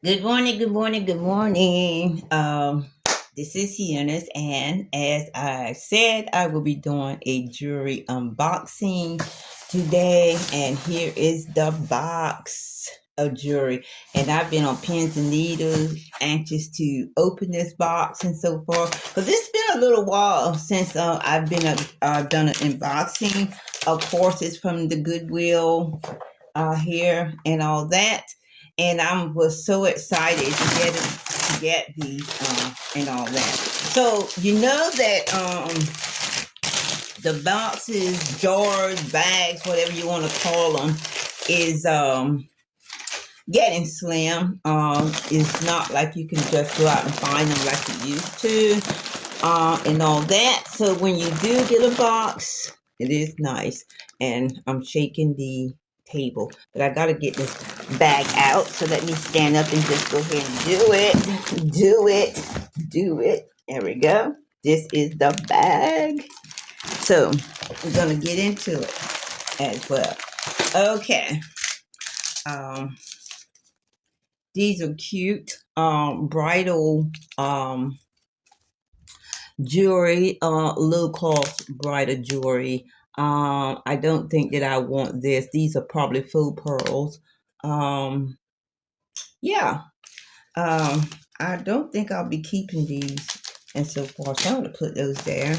Good morning, good morning, good morning. This is Eunice, and as I said, I will be doing a jewelry unboxing today. And here is the box of jewelry. And I've been on pins and needles, anxious to open this box and so forth. Because it's been a little while since I've been done an unboxing. Of course, it's from the Goodwill here and all that. And I was so excited to get these and all that. So you know that the boxes, jars, bags, whatever you want to call them, is getting slim. It's not like you can just go out and find them like you used to, and all that. So when you do get a box, it is nice. And I'm shaking the table, but I gotta get this bag out. So let me stand up and just go ahead and do it. There we go. This is the bag. So we're gonna get into it as well. Okay. Um, these are cute. Bridal jewelry, low cost bridal jewelry. I don't think that I want this. These are probably faux pearls. Um, yeah. Um, I don't think I'll be keeping these and so forth. So I'm gonna put those there.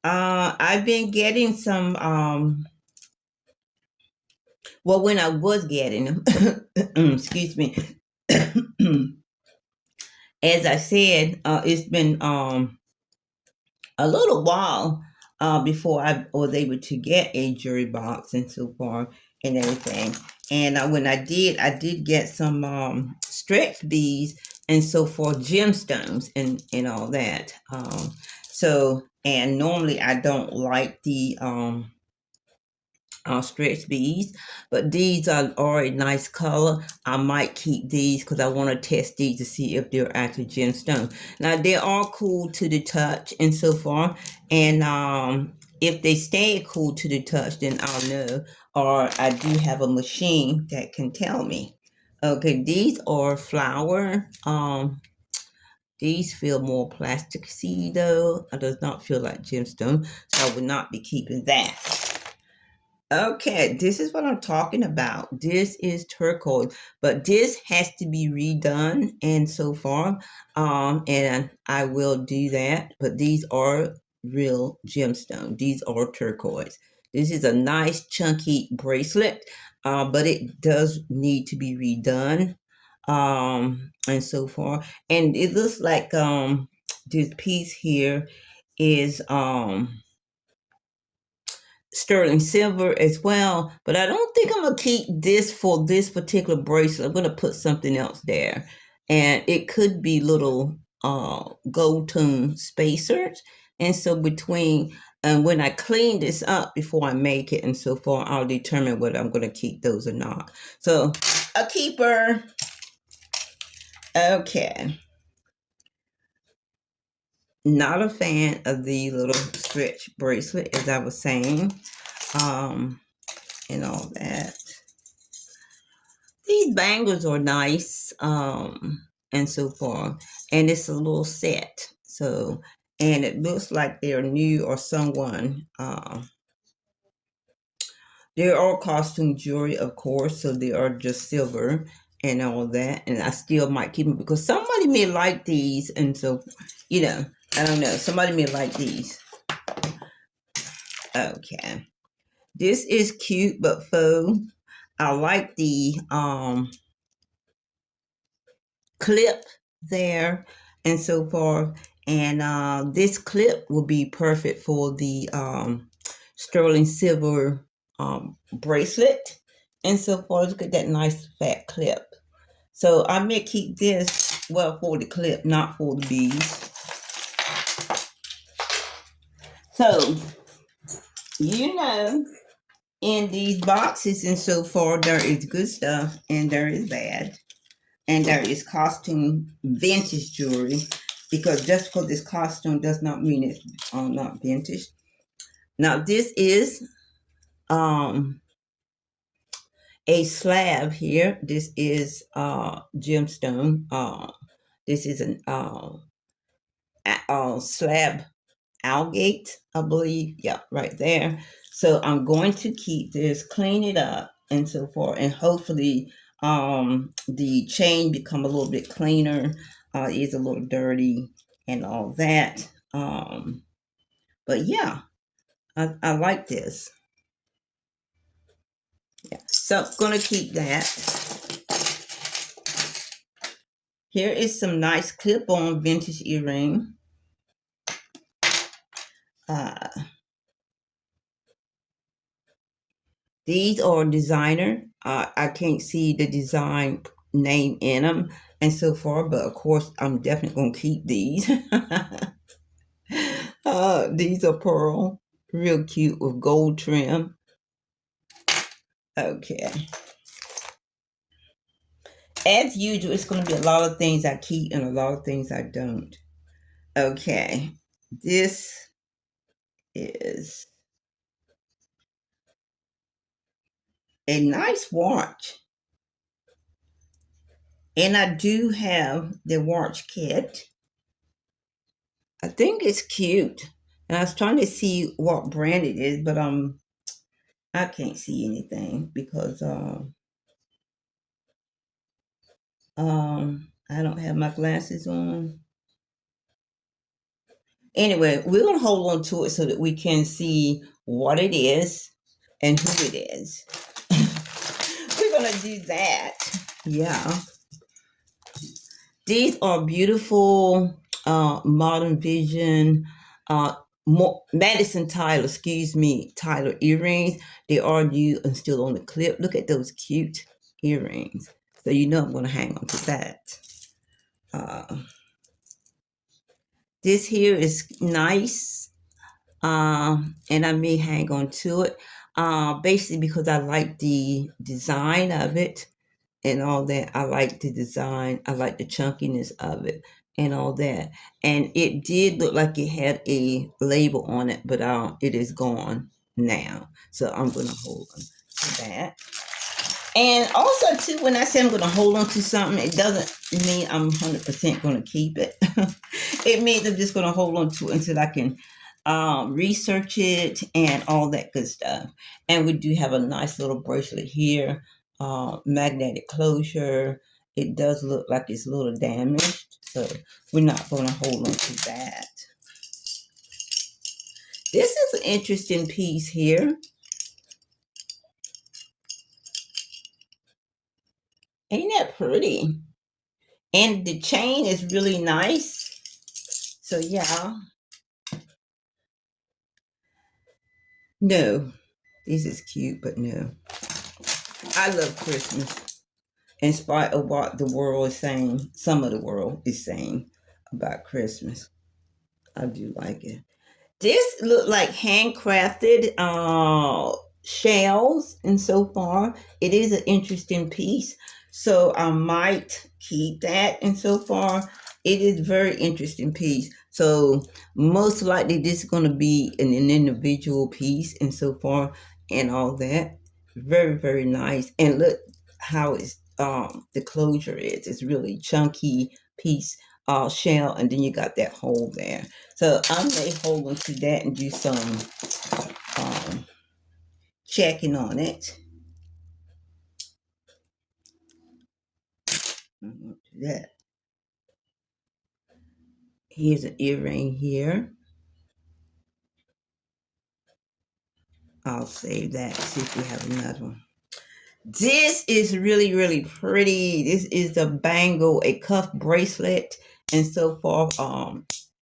I've been getting some. Well, when I was getting them, excuse me. As I said, it's been a little while before I was able to get a jewelry box and so forth and everything. And when I did get some stretch beads and so forth, gemstones and all that. So, and normally I don't like the stretch beads, but these are a nice color. I might keep these because I want to test these to see if they're actually gemstones. Now they are cool to the touch and so forth, and if they stay cool to the touch, then I'll know. Or I do have a machine that can tell me. Okay, these are flower. These feel more plasticky though. It does not feel like gemstone, so I would not be keeping that. Okay, this is what I'm talking about. This is turquoise, but this has to be redone and so far. And I will do that. But these are real gemstone. These are turquoise. This is a nice chunky bracelet, but it does need to be redone. And so far. And it looks like this piece here is sterling silver as well, but I don't think I'm gonna keep this for this particular bracelet. I'm gonna put something else there, and it could be little gold tone spacers. And so between and when I clean this up before I make it and so forth, I'll determine whether I'm gonna keep those or not. So a keeper. Okay. Not a fan of the little stretch bracelet, as I was saying, um, and all that. These bangles are nice, and so forth. And it's a little set. So, and it looks like they're new or someone. They're all costume jewelry, of course, so they are just silver and all that. And I still might keep them because somebody may like these, and so, I don't know. Somebody may like these. Okay, this is cute but faux. I like the clip there and so forth. And this clip will be perfect for the sterling silver bracelet and so forth. Look at that nice fat clip. So I may keep this, well, for the clip, not for the beads. So, in these boxes and so forth, there is good stuff and there is bad. And there is costume vintage jewelry, because just because it's costume does not mean it's not vintage. Now this is a slab here. This is gemstone. This is an slab Algate, I believe. Yeah, right there. So I'm going to keep this, clean it up, and so forth, and hopefully the chain become a little bit cleaner. It is a little dirty and all that. But yeah, I like this. Yeah. So I'm gonna keep that. Here is some nice clip-on vintage earring. Uh, These are designer. I can't see the design name in them and so far, but of course, I'm definitely going to keep these. These are pearl, real cute with gold trim. Okay. As usual, it's going to be a lot of things I keep and a lot of things I don't. Okay. This is a nice watch. And I do have the watch kit. I think it's cute. And I was trying to see what brand it is, but I can't see anything because I don't have my glasses on. Anyway, we're gonna hold on to it so that we can see what it is and who it is. We're gonna do that. Yeah. These are beautiful modern vision Madison Tyler, Tyler earrings. They are new and still on the clip. Look at those cute earrings. So you know I'm going to hang on to that. This here is nice, and I may hang on to it. Basically because I like the design of it and all that. I like the design. I like the chunkiness of it and all that. And it did look like it had a label on it, but it is gone now. So I'm going to hold on to that. And also, too, when I say I'm going to hold on to something, it doesn't mean I'm 100% going to keep it. It means I'm just going to hold on to it until I can research it and all that good stuff. And we do have a nice little bracelet here, magnetic closure. It does look like it's a little damaged, so we're not going to hold on to that. This is an interesting piece here. Ain't that pretty? And the chain is really nice. So yeah. No, this is cute, but no. I love Christmas. In spite of what the world is saying, some of the world is saying about Christmas. I do like it. This look like handcrafted shells and so far. It is an interesting piece. So I might keep that and so far. It is a very interesting piece. So most likely this is going to be an individual piece and so far and all that. Very, very nice. And look how it's the closure is. It's really chunky piece shell, and then you got that hole there. So I may hold on to that and do some checking on it. That. Here's an earring here. I'll save that. See if we have another one. This is really, really pretty. This is a bangle, a cuff bracelet, and so forth,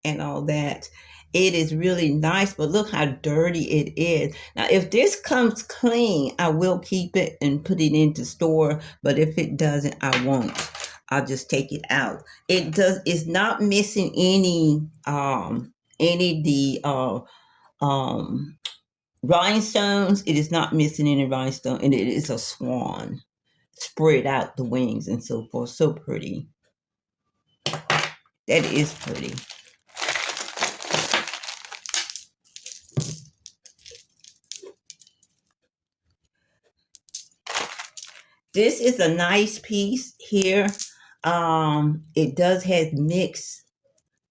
and all that. It is really nice, but look how dirty it is. Now, if this comes clean, I will keep it and put it into store. But if it doesn't, I won't. I'll just take it out. It's not missing any of the rhinestones. It is not missing any rhinestone, and it is a swan spread out the wings and so forth. So pretty. That is pretty. This is a nice piece here. It does have mixed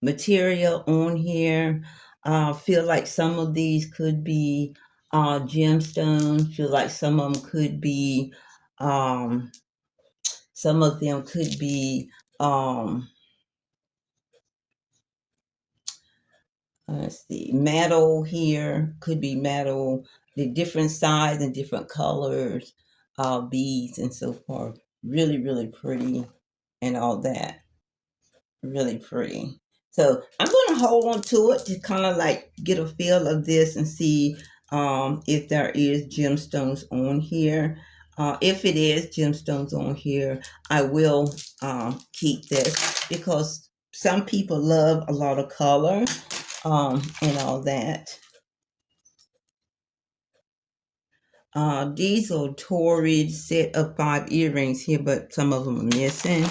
material on here. Feel like some of these could be gemstones. Feel like some of them could be, um, some of them could be, um, let's see, metal here. Could be metal. The different size and different colors, beads and so forth. Really, really pretty and all that. Really pretty. So I'm going to hold on to it to kind of like get a feel of this and see if there is gemstones on here. If it is gemstones on here, I will keep this because some people love a lot of color and all that. These are Torrid set of 5 earrings here, but some of them are missing.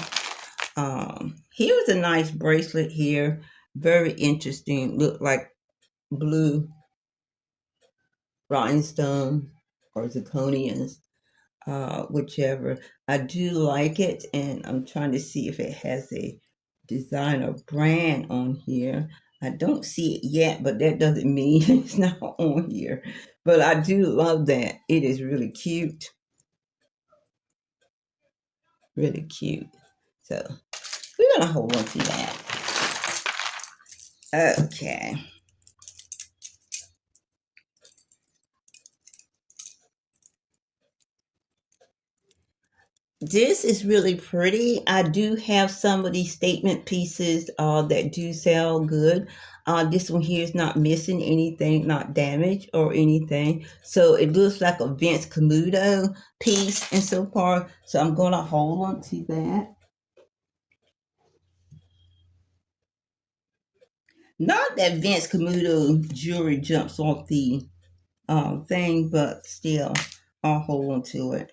Here's a nice bracelet here. Very interesting. Look like blue rhinestone or zirconians, whichever. I do like it, and I'm trying to see if it has a designer brand on here. I don't see it yet, but that doesn't mean it's not on here. But I do love that. It is really cute. Really cute. So we're going to hold on to that. Okay. This is really pretty. I do have some of these statement pieces that do sell good. This one here is not missing anything, not damaged or anything. So it looks like a Vince Camuto piece and so far. So I'm going to hold on to that. Not that Vince Camuto jewelry jumps off the thing, but still, I'll hold on to it.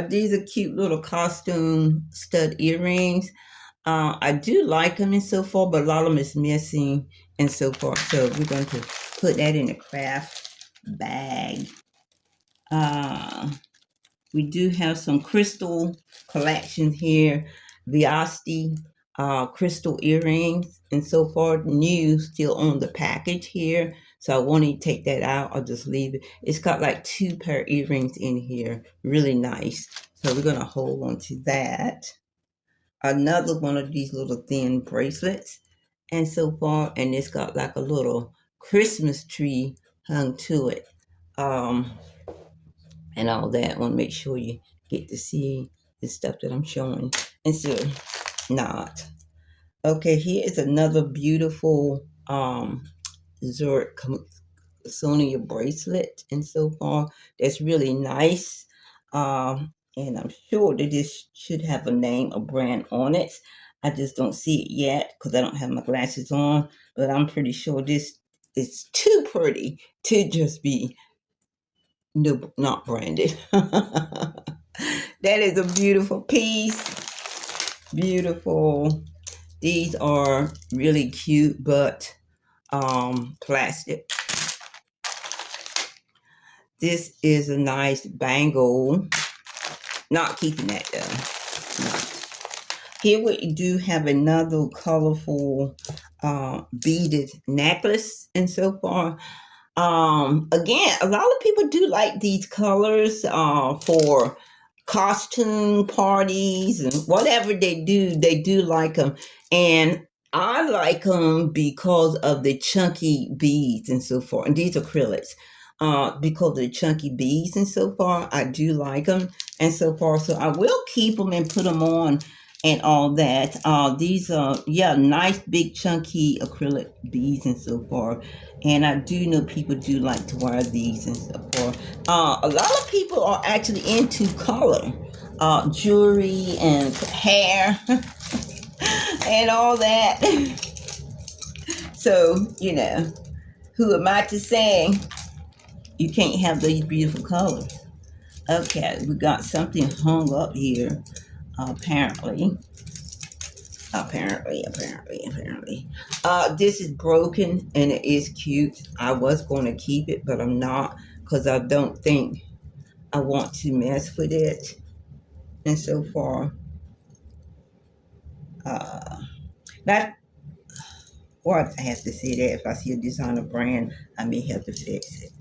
These are cute little costume stud earrings. I do like them and so forth, but a lot of them is missing and so forth. So we're going to put that in a craft bag. We do have some crystal collections here. Viasti crystal earrings and so forth. New still on the package here. So I won't even take that out. I'll just leave it. It's got like 2 pair of earrings in here. Really nice. So we're going to hold on to that. Another one of these little thin bracelets and so far. And it's got like a little Christmas tree hung to it. And all that. I want to make sure you get to see the stuff that I'm showing. And so, not. Okay, here is another beautiful Zurich Sonia bracelet and so far. That's really nice. And I'm sure that this should have a name, a brand on it. I just don't see it yet because I don't have my glasses on. But I'm pretty sure this is too pretty to just be no, not branded. That is a beautiful piece. Beautiful. These are really cute, but plastic. This is a nice bangle. Not keeping that though. No. Here we do have another colorful beaded necklace and so far. Again, a lot of people do like these colors for costume parties and whatever they do like them. And I like them because of the chunky beads and so forth. And these acrylics. Because of the chunky beads and so far, I do like them and so far. So I will keep them and put them on and all that. These are, yeah, nice big chunky acrylic beads and so forth. And I do know people do like to wear these and so forth. A lot of people are actually into color, jewelry and hair and all that. So, you know, who am I to say you can't have these beautiful colors? Okay, we got something hung up here, apparently. Apparently. This is broken and it is cute. I was going to keep it, but I'm not because I don't think I want to mess with it. And so far, uh, that what I have to say that if I see a designer brand, I may have to fix it.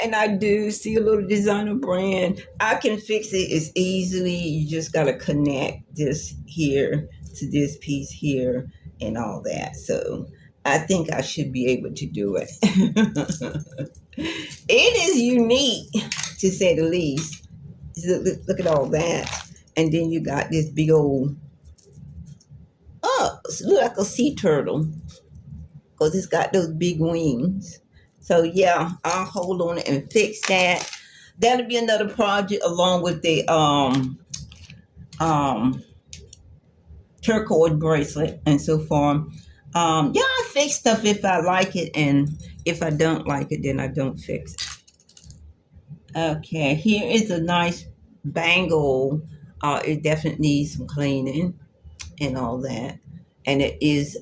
And I do see a little designer brand. I can fix it as easily. You just gotta connect this here to this piece here and all that. So I think I should be able to do it. It is unique to say the least. Look at all that. And then you got this big old, oh, it look like a sea turtle because it's got those big wings. So yeah, I'll hold on it and fix that. That'll be another project along with the um turquoise bracelet and so forth. Yeah, I fix stuff if I like it, and if I don't like it, then I don't fix it. Okay, here is a nice bangle. It definitely needs some cleaning and all that. And it is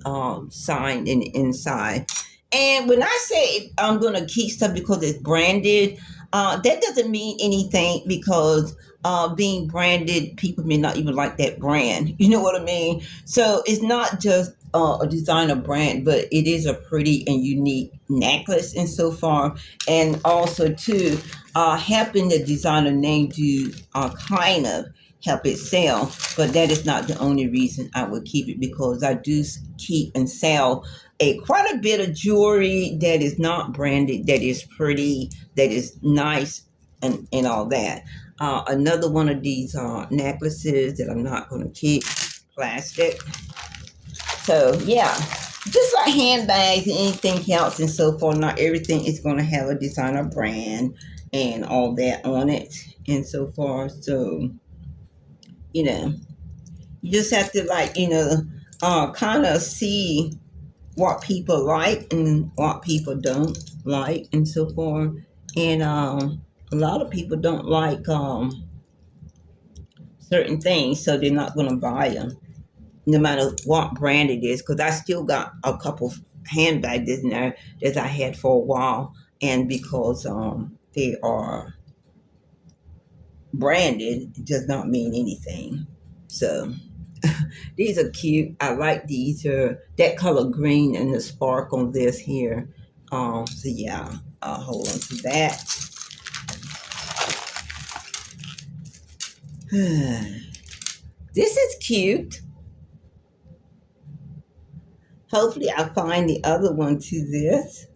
signed in the inside. And when I say I'm gonna keep stuff because it's branded, that doesn't mean anything because being branded, people may not even like that brand. You know what I mean? So it's not just a designer brand, but it is a pretty and unique necklace and so far. And also too, helping the designer name to kind of help it sell, but that is not the only reason I would keep it because I do keep and sell quite a bit of jewelry that is not branded, that is pretty, that is nice, and all that. Another one of these necklaces that I'm not going to keep, plastic. So yeah, just like handbags and anything else and so forth, not everything is going to have a designer brand and all that on it and so forth. So you know, you just have to kind of see what people like and what people don't like and so forth. And a lot of people don't like certain things, so they're not going to buy them, no matter what brand it is. Because I still got a couple handbags in there that I had for a while, and because they are branded, it does not mean anything. So these are cute. I like these. That color green and the spark on this here. So yeah, I'll hold on to that. This is cute. Hopefully I'll find the other one to this.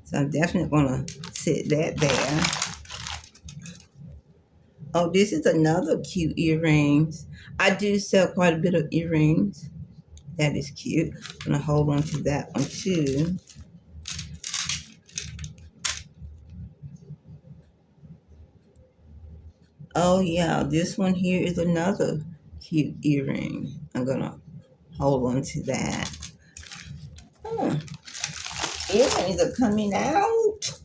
So I'm definitely gonna sit that there. Oh, this is another cute earrings. I do sell quite a bit of earrings. That is cute. I'm gonna hold on to that one too. Oh yeah, this one here is another cute earring. I'm gonna hold on to that. Hmm. Earrings are coming out.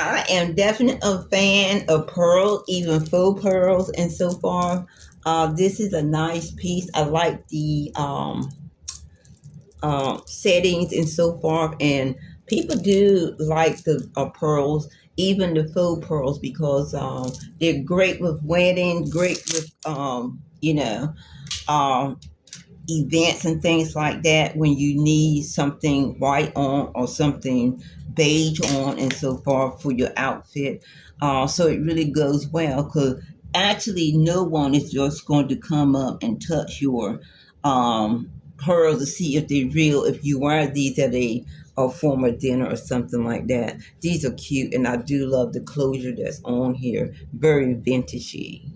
I am definitely a fan of pearls, even faux pearls and so forth. This is a nice piece. I like the settings and so forth. And people do like the pearls, even the faux pearls, because they're great with wedding, great with um, events and things like that when you need something white on or something beige on and so forth for your outfit. So it really goes well because actually no one is just going to come up and touch your pearls to see if they're real. If you wear these at a formal dinner or something like that, these are cute, and I do love the closure that's on here. Very vintagey,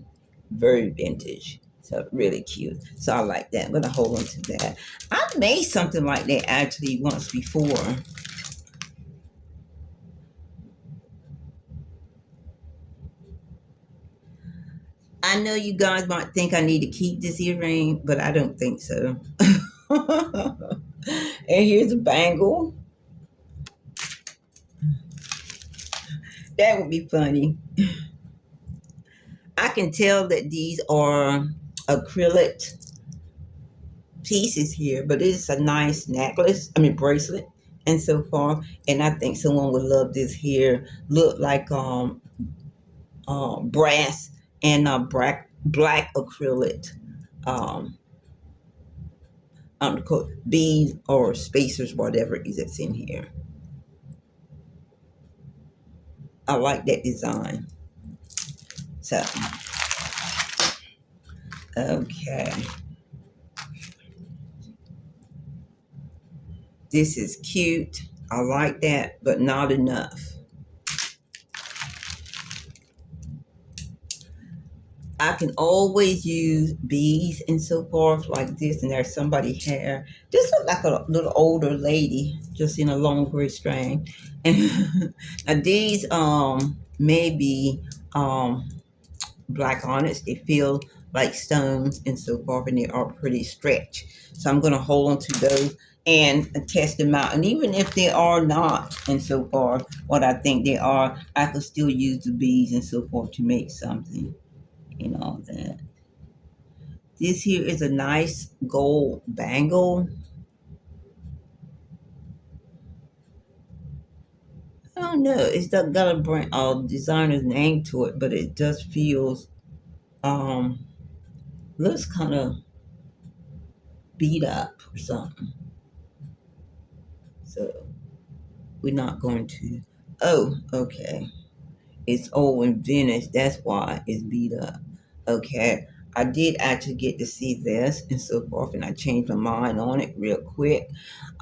very vintage. So really cute. So I like that. I'm gonna hold on to that. I made something like that actually once before. I know you guys might think I need to keep this earring, but I don't think so. And here's a bangle. That would be funny. I can tell that these are acrylic pieces here, but it's a nice necklace, I mean bracelet and so far. And I think someone would love this here. Look like brass and black acrylic um beads or spacers, whatever is that's in here. I like that design. So okay, this is cute. I like that, but not enough. I can always use beads and so forth like this, and there's somebody hair. This look like a little older lady, just in a long gray strand. And now these maybe black onyx. They feel like stones and so forth, and they are pretty stretched. So I'm gonna hold on to those and test them out. And even if they are not, and so forth, what I think they are, I could still use the beads and so forth to make something and all that. This here is a nice gold bangle. I don't know. It's got a brand, designer's name to it, but it just feels um looks kind of beat up or something. So we're not going to. Oh, okay. It's old and vintage. That's why it's beat up. Okay. I did actually get to see this and so forth, and I changed my mind on it real quick.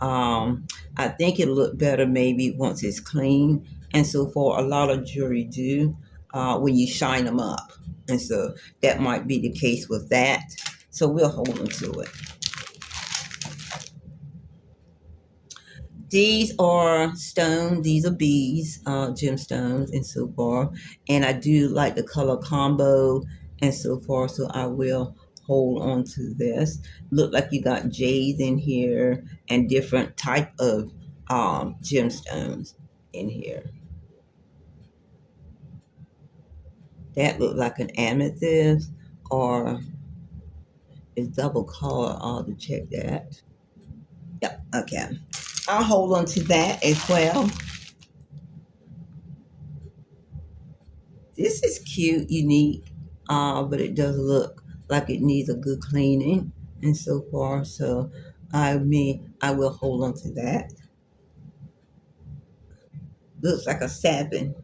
I think it'll look better maybe once it's clean and so forth. A lot of jewelry do when you shine them up, and so that might be the case with that. So we'll hold them to it. These are stone. These are beads, gemstones, and so forth. And I do like the color combo and so forth. So I will hold on to this. Look like you got jades in here and different type of gemstones in here. That look like an amethyst or it's double color. I'll have to check that. Yep. Okay. I'll hold on to that as well. This is cute, unique, but it does look like it needs a good cleaning and so forth. So I will hold on to that. Looks like a sabin.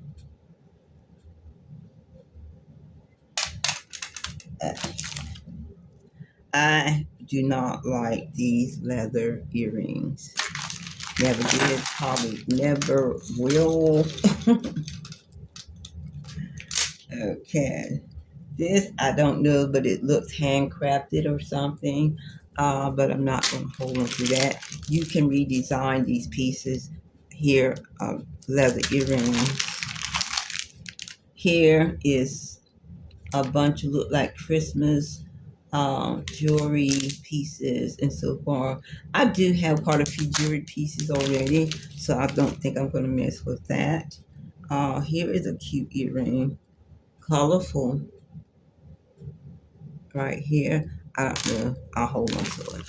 Uh, I do not like these leather earrings. Never did, probably never will. Okay. This I don't know, but it looks handcrafted or something. But I'm not going to hold on to that. You can redesign these pieces here. Leather earrings. Here is a bunch of look like Christmas jewelry pieces and so forth. I do have quite a few jewelry pieces already, so I don't think I'm going to mess with that. Here is a cute earring, colorful right here. I don't know. I'll hold on to it.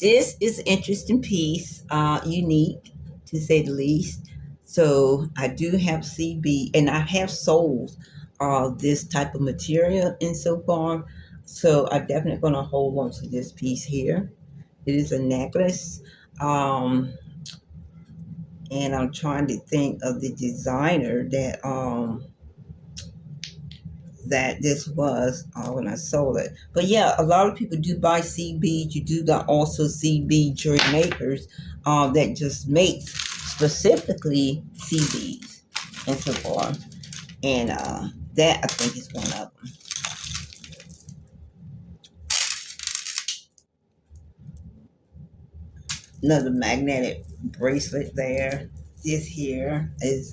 This is an interesting piece, unique to say the least. So I do have CB, and I have sold this type of material in so far. So I'm definitely going to hold on to this piece here. It is a necklace, and I'm trying to think of the designer that this was when I sold it. But yeah, a lot of people do buy CBs. You do got also CB jewelry makers that just make specifically CBs and so forth. And that I think is one of them. Another magnetic bracelet there. This here is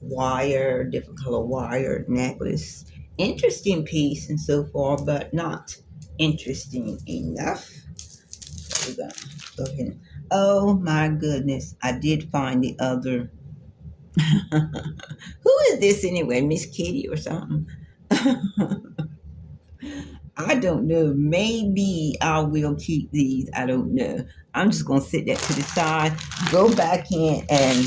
wire, different color wire necklace. Interesting piece and so forth, but not interesting enough. So we're gonna go ahead. Oh my goodness, I did find the other. Who is this anyway? Miss Kitty or something? I don't know. Maybe I will keep these. I don't know. I'm just gonna sit that to the side. Go back in and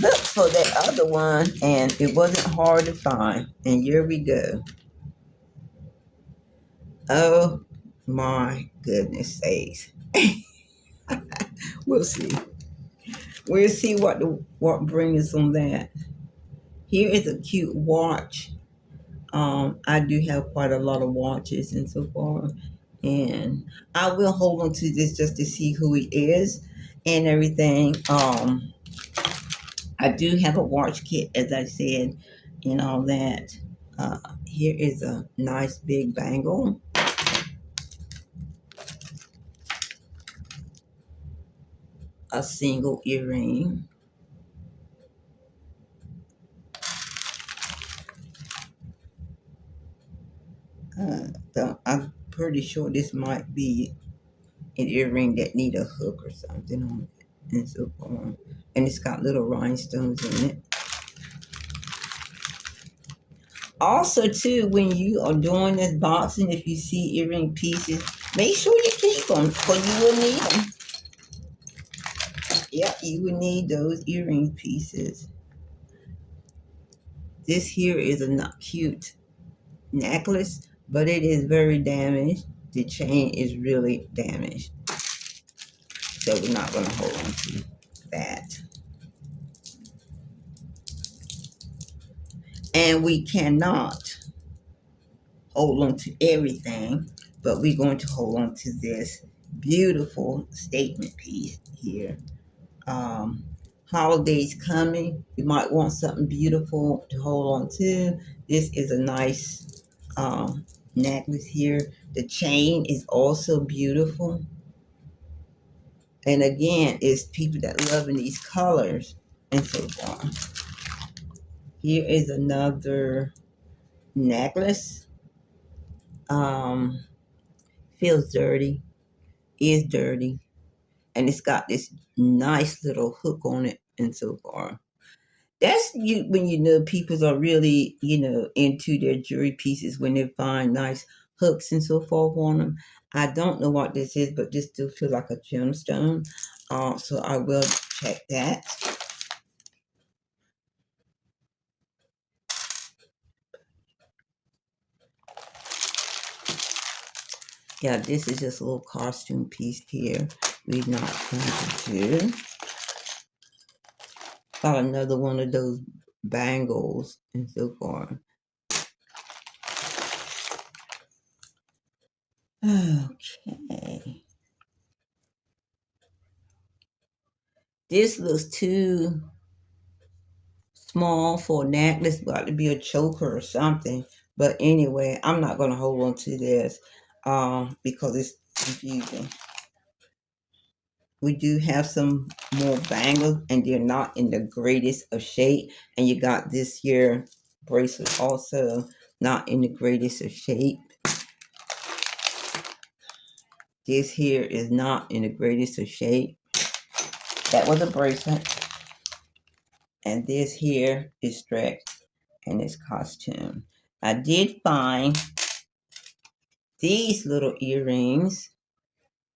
look for that other one, and it wasn't hard to find. And here we go. Oh my goodness sakes. We'll see. We'll see what brings on that. Here is a cute watch. I do have quite a lot of watches and so forth, and I will hold on to this just to see who he is and everything. I do have a watch kit, as I said, and all that. Here is a nice big bangle. A single earring. So I'm pretty sure this might be an earring that need a hook or something on it, and so forth. And it's got little rhinestones in it. Also, too, when you are doing this boxing, if you see earring pieces, make sure you keep them, because you will need them. Yeah, you will need those earring pieces. This here is a not cute necklace, but it is very damaged. The chain is really damaged. So we're not going to hold on to that. And we cannot hold on to everything, but we're going to hold on to this beautiful statement piece here. Holidays coming, you might want something beautiful to hold on to. This is a nice necklace here. The chain is also beautiful. And again, it's people that love in these colors and so forth. Here is another necklace. Feels dirty, is dirty, and it's got this nice little hook on it and so forth. That's you when you know people are really, into their jewelry pieces when they find nice hooks and so forth on them. I don't know what this is, but this still feels like a gemstone. So I will check that. Yeah, this is just a little costume piece here. We're not going to do. Got another one of those bangles and so forth. Okay. This looks too small for a necklace. Got to be a choker or something. But anyway, I'm not going to hold on to this because it's confusing. We do have some more bangles, and they're not in the greatest of shape. And you got this here bracelet also not in the greatest of shape. This here is not in the greatest of shape. That was a bracelet. And this here is stretched and it's costume. I did find these little earrings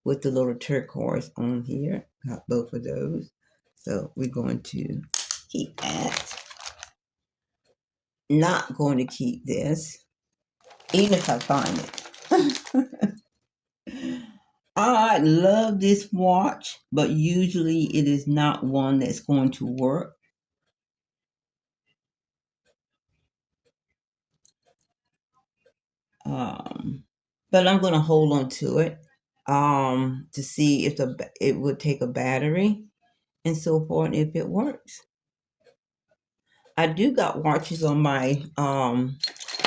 with the little turquoise on here. Got both of those. So we're going to keep that. Not going to keep this, even if I find it. I love this watch, but usually it is not one that's going to work. But I'm going to hold on to it to see if it would take a battery and so forth if it works. I do got watches on my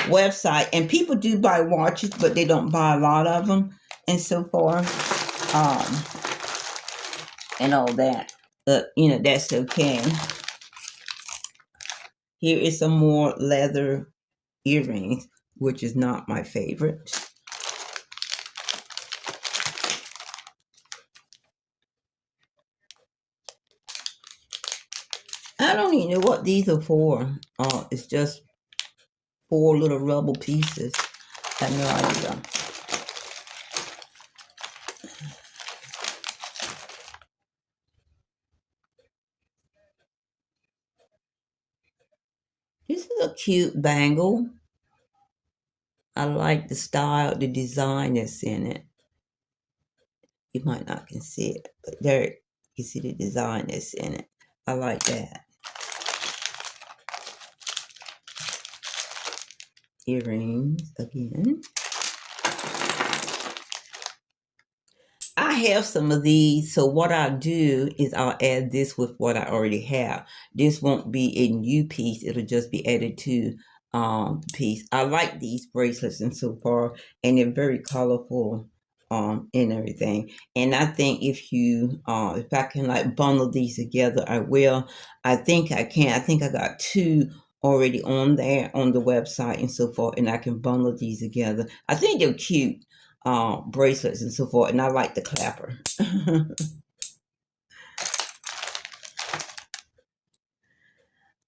website, and people do buy watches, but they don't buy a lot of them and so forth, and all that. But that's okay. Here is some more leather earrings, which is not my favorite. I don't even know what these are for. It's just 4 little rubber pieces. I have no idea. This is a cute bangle. I like the style, the design that's in it. You might not can see it, but there you see the design that's in it. I like that. Earrings again. I have some of these, so what I'll do is I'll add this with what I already have. This won't be a new piece, it'll just be added to the piece. I like these bracelets and so far, and they're very colorful and everything. And I think if I can like bundle these together, I will. I think I can. I think I got two already on there on the website and so forth, and I can bundle these together. I think they're cute bracelets and so forth, and I like the clapper.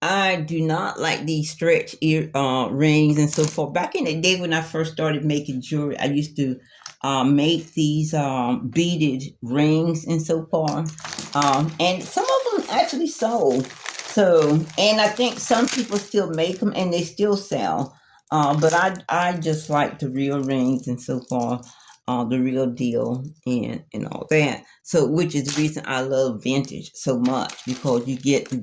I do not like these stretch ear rings and so forth. Back in the day when I first started making jewelry, I used to make these beaded rings and so forth. And some of them actually sold. So, and I think some people still make them and they still sell. But I just like the real rings and so forth. The real deal and all that. So, which is the reason I love vintage so much because you get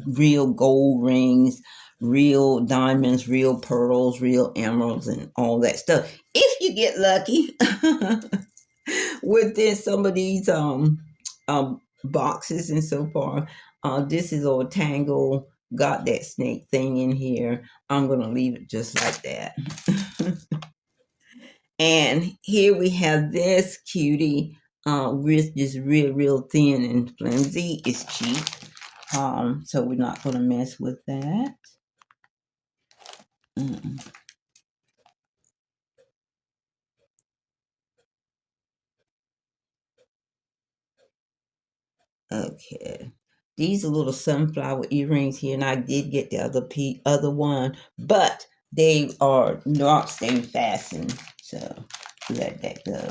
real gold rings, real diamonds, real pearls, real emeralds, and all that stuff. If you get lucky within some of these boxes and so far, this is all tangled. Got that snake thing in here. I'm gonna leave it just like that. And here we have this cutie, with just real thin and flimsy. It's cheap. So we're not gonna mess with that. Mm. Okay. These are little sunflower earrings here, and I did get the other one, but they are not staying fastened. So let that go.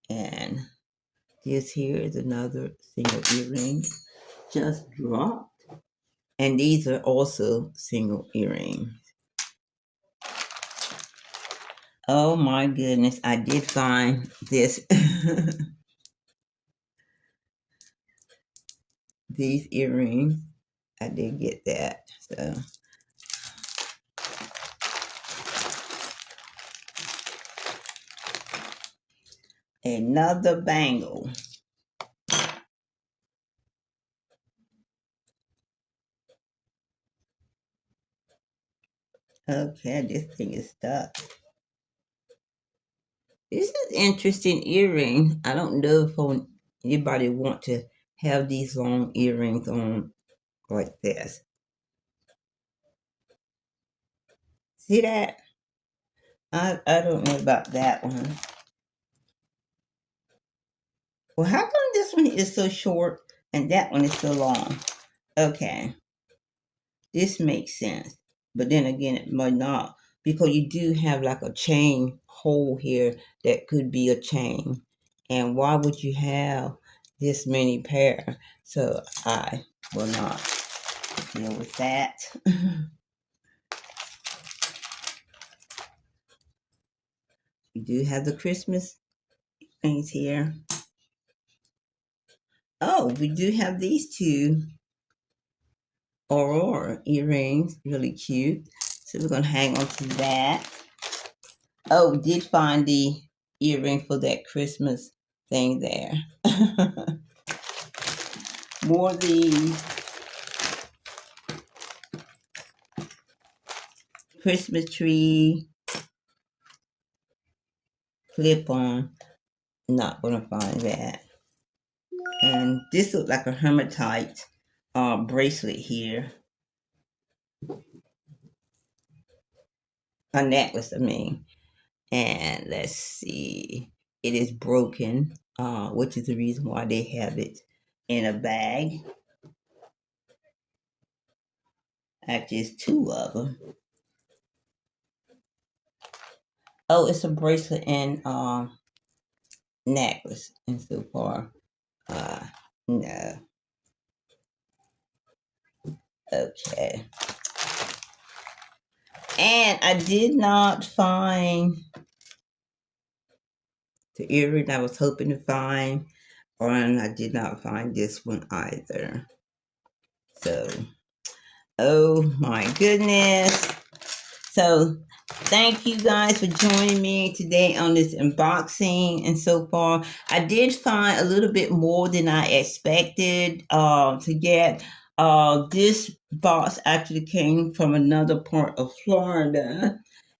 And this here is another single earring, just dropped. And these are also single earrings. Oh my goodness, I did find this. These earrings. I did get that. So another bangle. Okay, this thing is stuck. This is interesting earring. I don't know if anybody want to have these long earrings on like this. See that? I don't know about that one. Well, how come this one is so short and that one is so long? Okay, this makes sense. But then again, it might not because you do have like a chain hole here that could be a chain. And why would you have this many pair? So I will not deal with that. We do have the Christmas things here. Oh, we do have these two Aurora earrings, really cute. So we're gonna hang on to that. Oh, we did find the earring for that Christmas thing there. More of these Christmas tree clip on. Not gonna find that. And this looks like a hematite bracelet here. A necklace, I mean. And let's see. It is broken, which is the reason why they have it in a bag. Actually, it's two of them. Oh, it's a bracelet and necklace. And so far, no. Okay. And I did not find the earring I was hoping to find, and I did not find this one either. So, oh my goodness. So, thank you guys for joining me today on this unboxing. And so far, I did find a little bit more than I expected to get. This box actually came from another part of Florida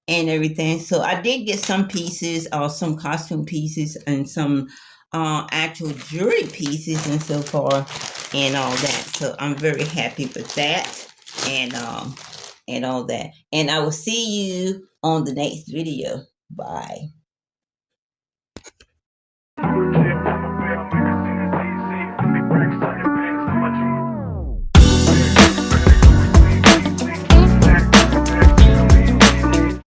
and everything. So I did get some pieces, some costume pieces, and some actual jewelry pieces, and so far, and all that. So I'm very happy with that, and all that. And I will see you on the next video. Bye.